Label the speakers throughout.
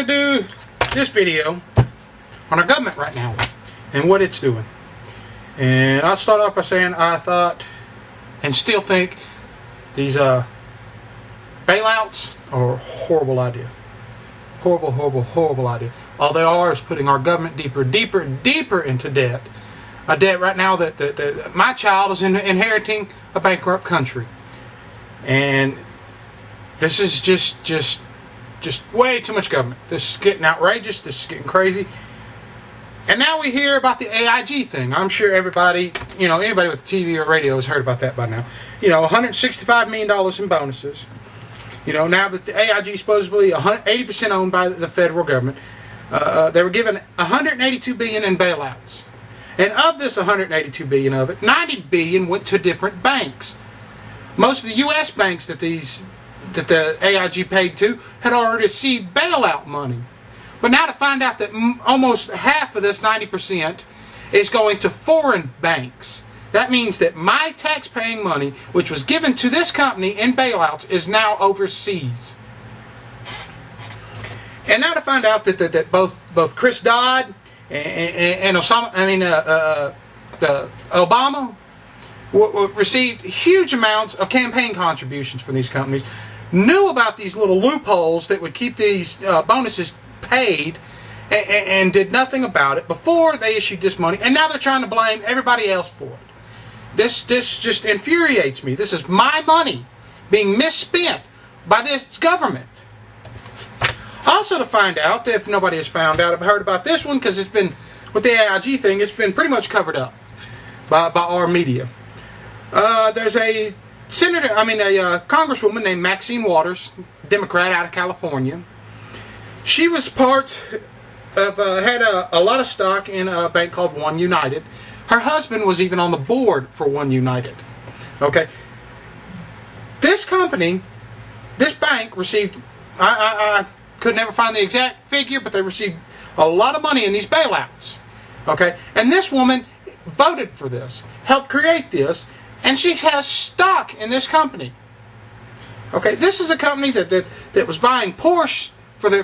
Speaker 1: to do this video on our government right now and what it's doing. And I'll start off by saying I thought and still think these bailouts are a horrible idea. Horrible idea. All they are is putting our government deeper into debt. A debt right now that my child is inheriting a bankrupt country. And this is just way too much government. This is getting outrageous. This is getting crazy. And now we hear about the AIG thing. I'm sure everybody, anybody with TV or radio has heard about that by now. $165 million in bonuses. Now that the AIG is supposedly 80% owned by the federal government, they were given $182 billion in bailouts. And of this $182 billion of it, $90 billion went to different banks. Most of the U.S. banks that the AIG paid to had already received bailout money. But now to find out that almost half of this 90% is going to foreign banks. That means that my tax-paying money, which was given to this company in bailouts, is now overseas. And now to find out that both Chris Dodd and Obama received huge amounts of campaign contributions from these companies, knew about these little loopholes that would keep these bonuses paid, and did nothing about it before they issued this money, and now they're trying to blame everybody else for it. This just infuriates me. This is my money being misspent by this government. Also to find out, if nobody has found out, I've heard about this one because it's been, with the AIG thing, it's been pretty much covered up by our media. There's a congresswoman named Maxine Waters, Democrat out of California. She was part of, had a lot of stock in a bank called One United. Her husband was even on the board for One United. Okay. This company, this bank received, I could never find the exact figure, but they received a lot of money in these bailouts. Okay. And this woman voted for this, helped create this, and she has stock in this company. Okay. This is a company that was buying Porsche for their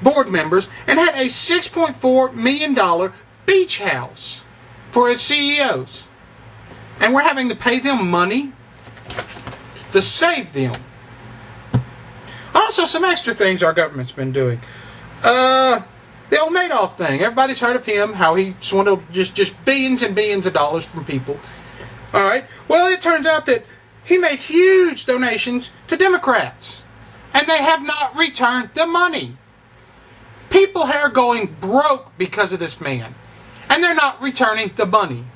Speaker 1: board members, and had a $6.4 million beach house for its CEOs. And we're having to pay them money to save them. Also, some extra things our government's been doing. The old Madoff thing. Everybody's heard of him, how he swindled just billions and billions of dollars from people. Alright, well, it turns out that he made huge donations to Democrats. And they have not returned the money. People here are going broke because of this man. And they're not returning the money.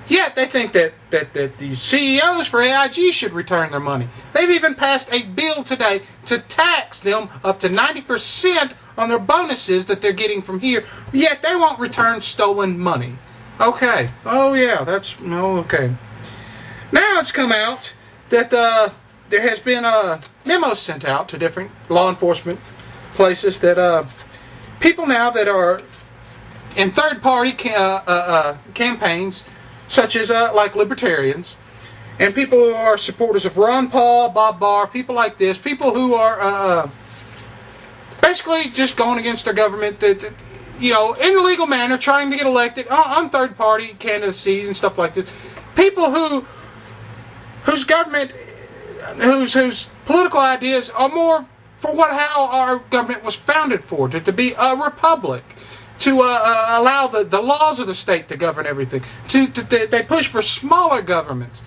Speaker 1: Yet they think that the CEOs for AIG should return their money. They've even passed a bill today to tax them up to 90% on their bonuses that they're getting from here. Yet they won't return stolen money. Okay. Oh yeah, okay. Now it's come out that there has been memos sent out to different law enforcement places that people now that are in third-party campaigns, such as like libertarians, and people who are supporters of Ron Paul, Bob Barr, people like this, people who are basically just going against their government, in a legal manner, trying to get elected on third-party candidacies and stuff like this. People whose government, whose political ideas are more for how our government was founded for, to be a republic, to allow the laws of the state to govern everything. They push for smaller governments,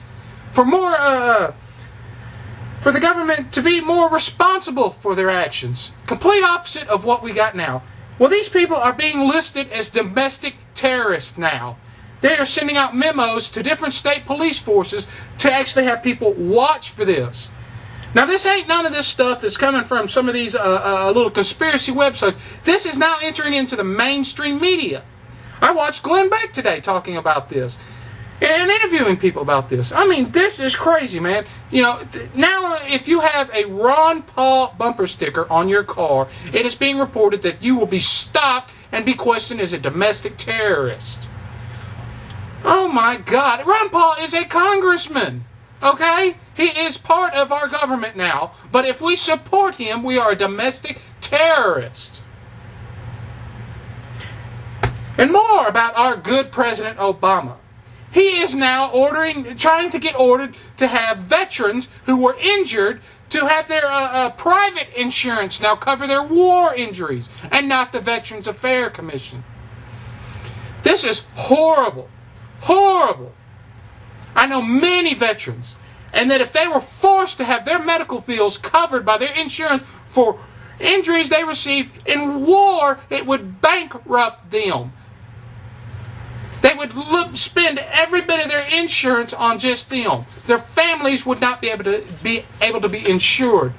Speaker 1: for more, for the government to be more responsible for their actions. Complete opposite of what we got now. Well, these people are being listed as domestic terrorists now. They are sending out memos to different state police forces to actually have people watch for this. Now, this ain't none of this stuff that's coming from some of these little conspiracy websites. This is now entering into the mainstream media. I watched Glenn Beck today talking about this and interviewing people about this. I mean, this is crazy, man. Now if you have a Ron Paul bumper sticker on your car, it is being reported that you will be stopped and be questioned as a domestic terrorist. Oh my God. Ron Paul is a congressman. Okay? He is part of our government now, but if we support him, we are a domestic terrorist. And more about our good President Obama. He is now trying to get ordered to have veterans who were injured to have their private insurance now cover their war injuries and not the Veterans Affairs Commission. This is horrible. Horrible. I know many veterans, and that if they were forced to have their medical bills covered by their insurance for injuries they received in war, it would bankrupt them. They would spend every bit of their insurance on just them. Their families would not be able to be insured.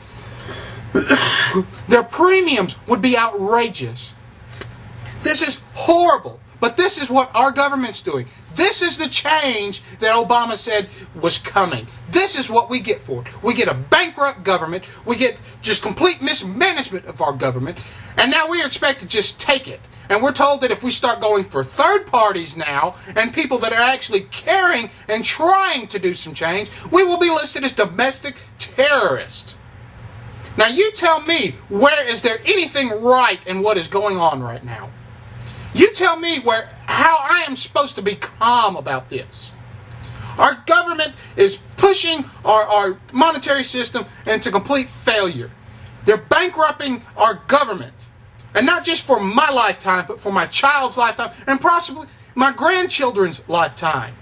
Speaker 1: Their premiums would be outrageous. This is horrible. But this is what our government's doing. This is the change that Obama said was coming. This is what we get for it. We get a bankrupt government. We get just complete mismanagement of our government. And now we are expected to just take it. And we're told that if we start going for third parties now, and people that are actually caring and trying to do some change, we will be listed as domestic terrorists. Now you tell me, where is there anything right in what is going on right now? You tell me how I am supposed to be calm about this. Our government is pushing our monetary system into complete failure. They're bankrupting our government. And not just for my lifetime, but for my child's lifetime, and possibly my grandchildren's lifetime.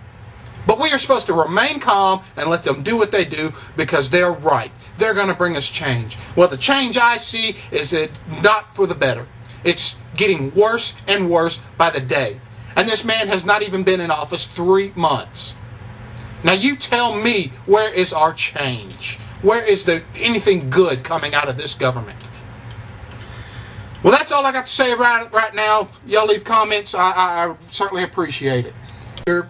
Speaker 1: But we are supposed to remain calm and let them do what they do because they're right. They're going to bring us change. Well, the change I see is not for the better. It's getting worse and worse by the day. And this man has not even been in office 3 months. Now you tell me, where is our change? Where is anything good coming out of this government? Well, that's all I got to say about it right now. Y'all leave comments. I certainly appreciate it.